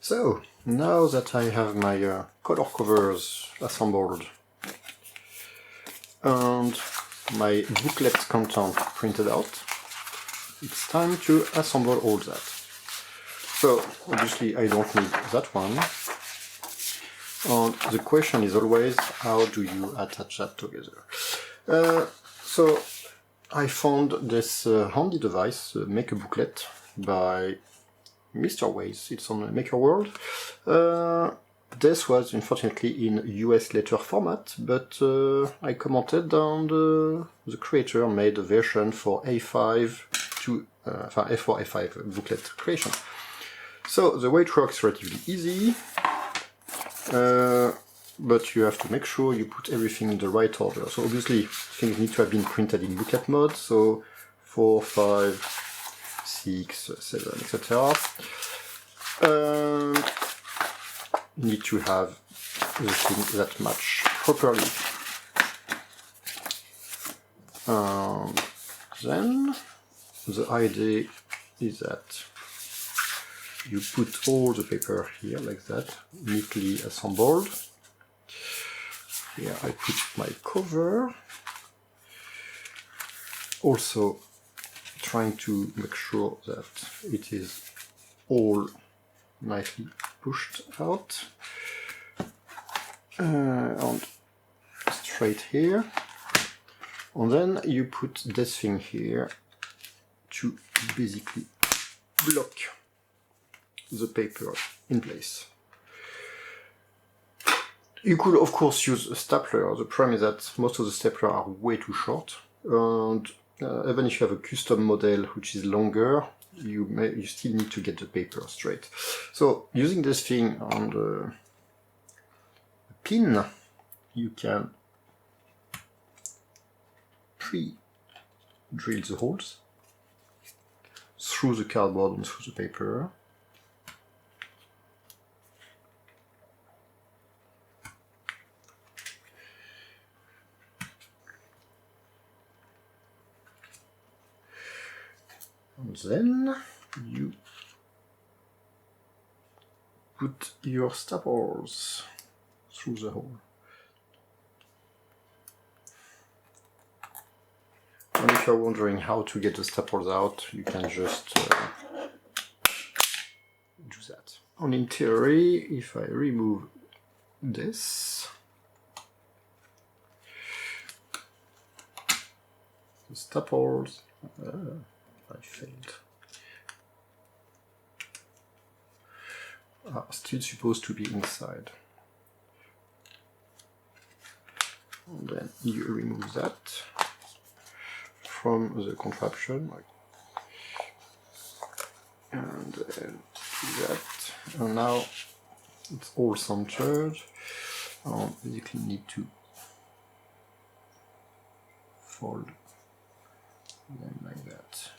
So, now that I have my color covers assembled and my booklet content printed out, it's time to assemble all that. So, obviously I don't need that one. And the question is always, how do you attach that together? So, I found this handy device, Make a Booklet, by Mr. Ways. It's on Maker World. This was unfortunately in US letter format, but I commented on the creator made a version for A5 to A4, A5 booklet creation. So the way it works is relatively easy, but you have to make sure you put everything in the right order. So obviously things need to have been printed in booklet mode, so 4, 5, 6, 7, etc. Need to have the thing that match properly. Then the idea is that you put all the paper here like that, neatly assembled. Here I put my cover. Also trying to make sure that it is all nicely pushed out and straight here. And then you put this thing here to basically block the paper in place. You could of course use a stapler. The problem is that most of the staplers are way too short, and even if you have a custom model which is longer, you still need to get the paper straight. So using this thing on the pin, you can pre-drill the holes through the cardboard and through the paper. And then you put your staples through the hole. And if you're wondering how to get the staples out, you can just do that. And in theory, if I remove this, the staples, I failed, are still supposed to be inside. And then you remove that from the contraption, and then do that. And now it's all centered. I basically need to fold them like that.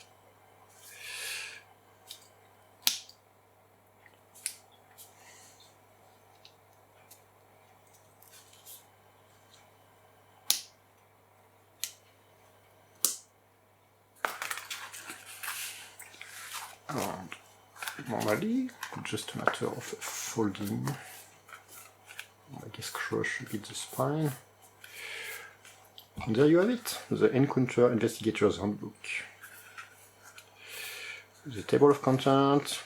And normally, just a matter of folding, I guess crush a bit the spine. And there you have it, the Encounter Investigator's Handbook. The table of content,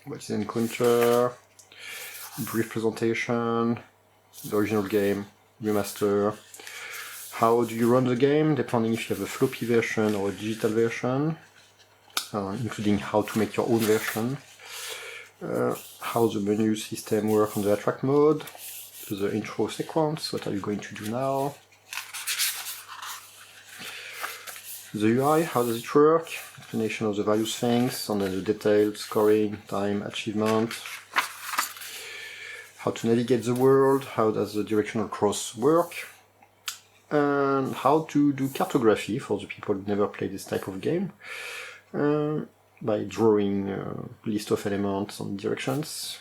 what is Encounter, brief presentation, the original game, remaster, how do you run the game, depending if you have a floppy version or a digital version. Including how to make your own version, how the menu system works on the attract mode, the intro sequence, what are you going to do now, the UI, how does it work, explanation of the various things, and then the details, scoring, time, achievement, how to navigate the world, how does the directional cross work, and how to do cartography for the people who never played this type of game. By drawing a list of elements and directions.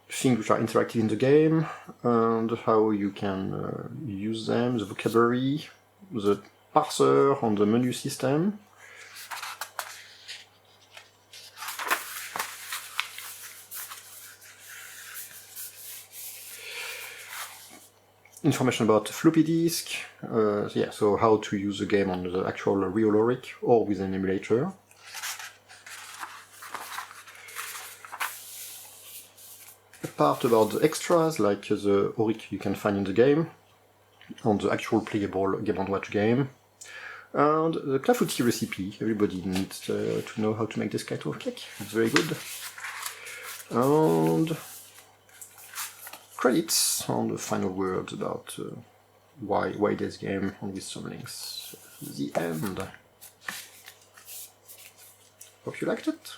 Things which are interactive in the game, and how you can use them, the vocabulary, the parser on the menu system. Information about floppy disk, yeah, so how to use the game on the actual real ORIC or with an emulator. A part about the extras, like the ORIC you can find in the game, on the actual playable Game & Watch game. And the clafoutis recipe, everybody needs to know how to make this kind of cake, it's very good. And credits on the final words about why this game, and with some links. The end. Hope you liked it.